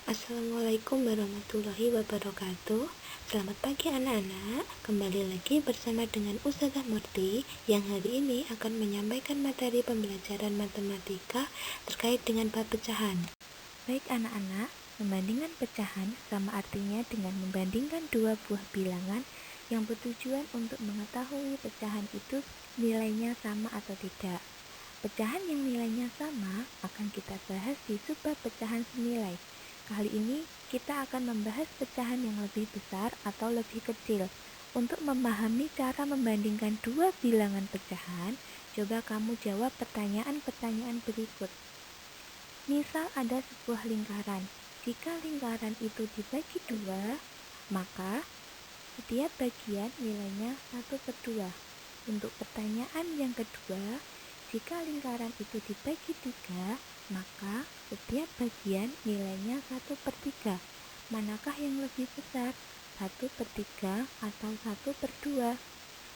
Assalamualaikum warahmatullahi wabarakatuh. Selamat pagi anak-anak. Kembali lagi bersama dengan Ustazah Murti yang hari ini akan menyampaikan materi pembelajaran matematika terkait dengan bab pecahan. Baik anak-anak, membandingkan pecahan sama artinya dengan membandingkan dua buah bilangan yang bertujuan untuk mengetahui pecahan itu nilainya sama atau tidak. Pecahan yang nilainya sama akan kita bahas di subbab pecahan senilai. Kali ini kita akan membahas pecahan yang lebih besar atau lebih kecil. Untuk memahami cara membandingkan dua bilangan pecahan, coba kamu jawab pertanyaan-pertanyaan berikut. Misal ada sebuah lingkaran. Jika lingkaran itu dibagi dua, maka setiap bagian nilainya 1/2. Untuk pertanyaan yang kedua, jika lingkaran itu dibagi 3, maka setiap bagian nilainya 1/3. Manakah yang lebih besar, 1/3 atau 1/2?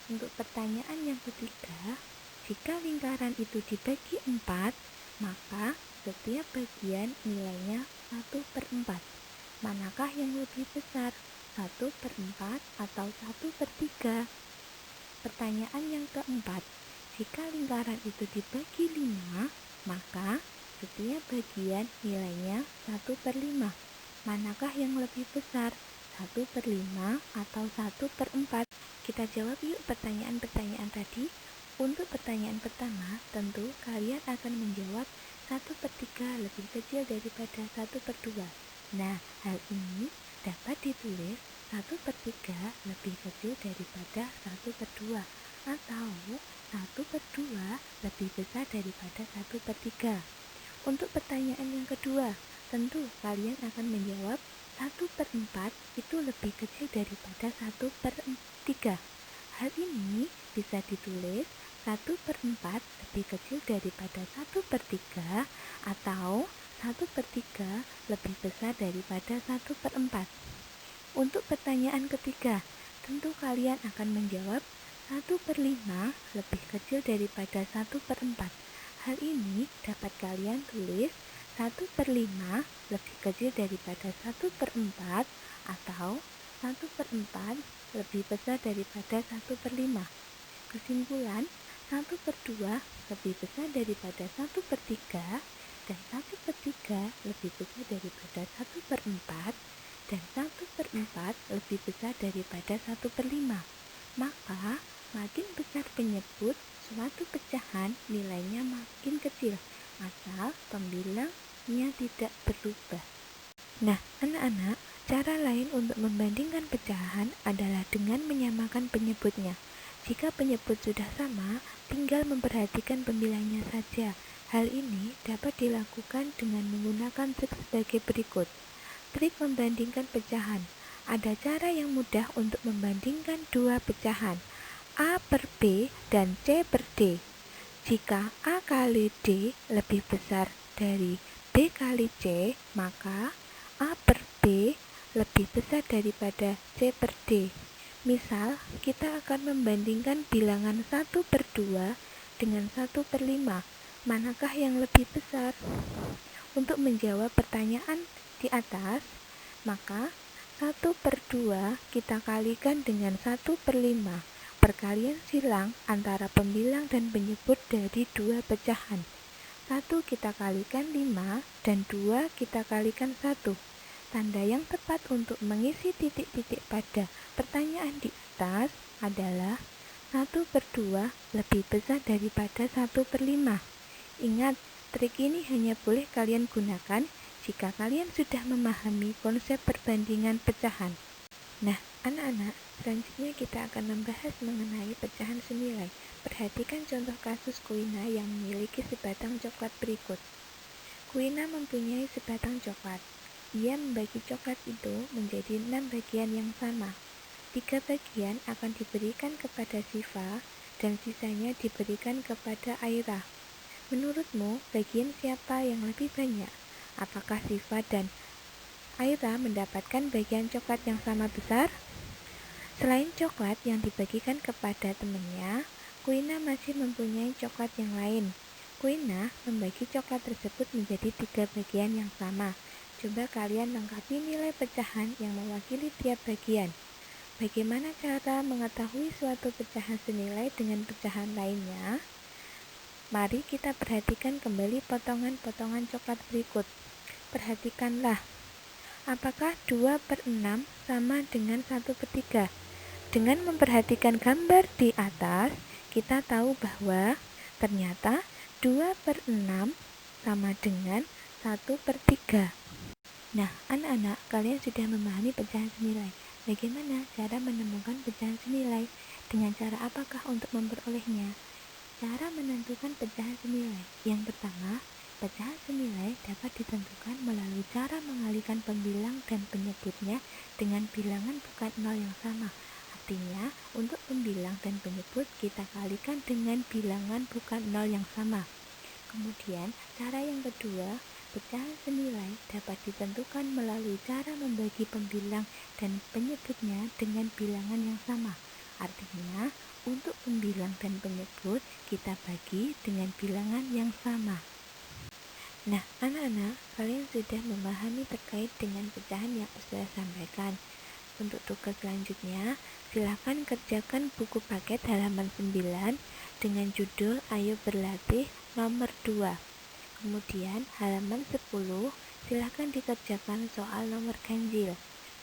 Untuk pertanyaan yang ketiga, jika lingkaran itu dibagi 4, maka setiap bagian nilainya 1/4. Manakah yang lebih besar, 1/4 atau 1/3? Pertanyaan yang keempat, jika lingkaran itu dibagi 5, maka setiap bagian nilainya 1/5. Manakah yang lebih besar, 1/5 atau 1/4? Kita jawab yuk pertanyaan-pertanyaan tadi. Untuk pertanyaan pertama, tentu kalian akan menjawab 1/3 lebih kecil daripada 1/2. Nah, hal ini dapat ditulis 1/3 lebih kecil daripada 1/2 atau 1/2 lebih besar daripada 1/3. Untuk pertanyaan yang kedua, tentu kalian akan menjawab 1/4 itu lebih kecil daripada 1/3. Hal ini bisa ditulis 1/4 lebih kecil daripada 1/3 atau 1/3 lebih besar daripada 1/4. Untuk pertanyaan ketiga, tentu kalian akan menjawab 1/5 lebih kecil daripada 1/4. Hal ini dapat kalian tulis 1/5 lebih kecil daripada 1/4 atau 1/4 lebih besar daripada 1/5. Kesimpulan, 1/2 lebih besar daripada 1/3 dan 1/3 lebih besar daripada 1/4 dan 1/4 lebih besar daripada 1/5. Maka, makin besar penyebut suatu pecahan, nilainya makin kecil, asal pembilangnya tidak berubah. Nah, anak-anak, cara lain untuk membandingkan pecahan adalah dengan menyamakan penyebutnya. Jika penyebut sudah sama, tinggal memperhatikan pembilangnya saja. Hal ini dapat dilakukan dengan menggunakan trik sebagai berikut. Trik membandingkan pecahan. Ada cara yang mudah untuk membandingkan dua pecahan, A per B dan C per D. Jika A kali D lebih besar dari B kali C, maka A per B lebih besar daripada C per D. Misal, kita akan membandingkan bilangan 1/2 dengan 1/5. Manakah yang lebih besar? Untuk menjawab pertanyaan di atas, maka 1/2 kita kalikan dengan 1/5. Perkalian silang antara pembilang dan penyebut dari dua pecahan. 1 kita kalikan 5 dan 2 kita kalikan 1. Tanda yang tepat untuk mengisi titik-titik pada pertanyaan di atas adalah 1/2 lebih besar daripada 1/5. Ingat, trik ini hanya boleh kalian gunakan jika kalian sudah memahami konsep perbandingan pecahan. Nah, anak-anak, selanjutnya kita akan membahas mengenai pecahan senilai. Perhatikan contoh kasus Kuina yang memiliki sebatang coklat berikut. Kuina mempunyai sebatang coklat. Ia membagi coklat itu menjadi 6 bagian yang sama. 3 bagian akan diberikan kepada Siva dan sisanya diberikan kepada Aira. Menurutmu, bagian siapa yang lebih banyak? Apakah Siva dan Aira mendapatkan bagian coklat yang sama besar? Selain coklat yang dibagikan kepada temannya, Kuina masih mempunyai coklat yang lain. Kuina membagi coklat tersebut menjadi 3 bagian yang sama. Coba kalian lengkapi nilai pecahan yang mewakili tiap bagian. Bagaimana cara mengetahui suatu pecahan senilai dengan pecahan lainnya? Mari kita perhatikan kembali potongan-potongan coklat berikut. Perhatikanlah, apakah 2/6 sama dengan 1/3? Dengan memperhatikan gambar di atas, kita tahu bahwa ternyata 2/6 sama dengan 1/3. Nah, anak-anak, kalian sudah memahami pecahan senilai. Bagaimana cara menemukan pecahan senilai? Dengan cara apakah untuk memperolehnya? Cara menentukan pecahan senilai. Yang pertama, pecahan senilai dapat ditentukan melalui cara mengalihkan pembilang dan penyebutnya dengan bilangan bukan nol yang sama. Artinya, untuk pembilang dan penyebut kita kalikan dengan bilangan bukan nol yang sama. Kemudian, cara yang kedua, pecahan senilai dapat ditentukan melalui cara membagi pembilang dan penyebutnya dengan bilangan yang sama. Artinya, untuk pembilang dan penyebut kita bagi dengan bilangan yang sama. Nah, anak-anak, kalian sudah memahami terkait dengan pecahan yang saya sampaikan. Untuk tugas selanjutnya, silakan kerjakan buku paket halaman 9 dengan judul Ayo Berlatih nomor 2. Kemudian halaman 10, silakan dikerjakan soal nomor ganjil.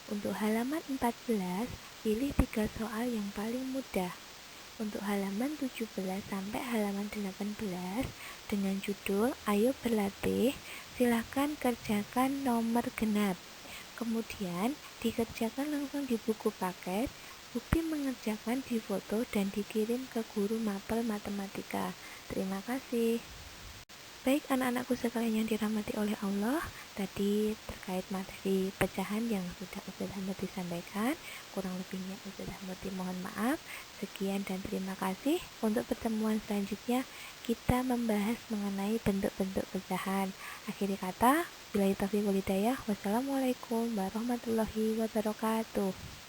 Untuk halaman 14, pilih 3 soal yang paling mudah. Untuk halaman 17 sampai halaman 18 dengan judul Ayo Berlatih, silakan kerjakan nomor genap. Kemudian dikerjakan langsung di buku paket. Bukti mengerjakan difoto dan dikirim ke guru mapel matematika. Terima kasih. Baik anak-anakku sekalian yang dirahmati oleh Allah, tadi terkait materi pecahan yang sudah Ustazah Murti sampaikan, kurang lebihnya Ustazah Murti mohon maaf. Sekian dan terima kasih. Untuk pertemuan selanjutnya kita membahas mengenai bentuk-bentuk pecahan. Akhiri kata, billahi taufiq wal hidayah. Wassalamualaikum warahmatullahi wabarakatuh.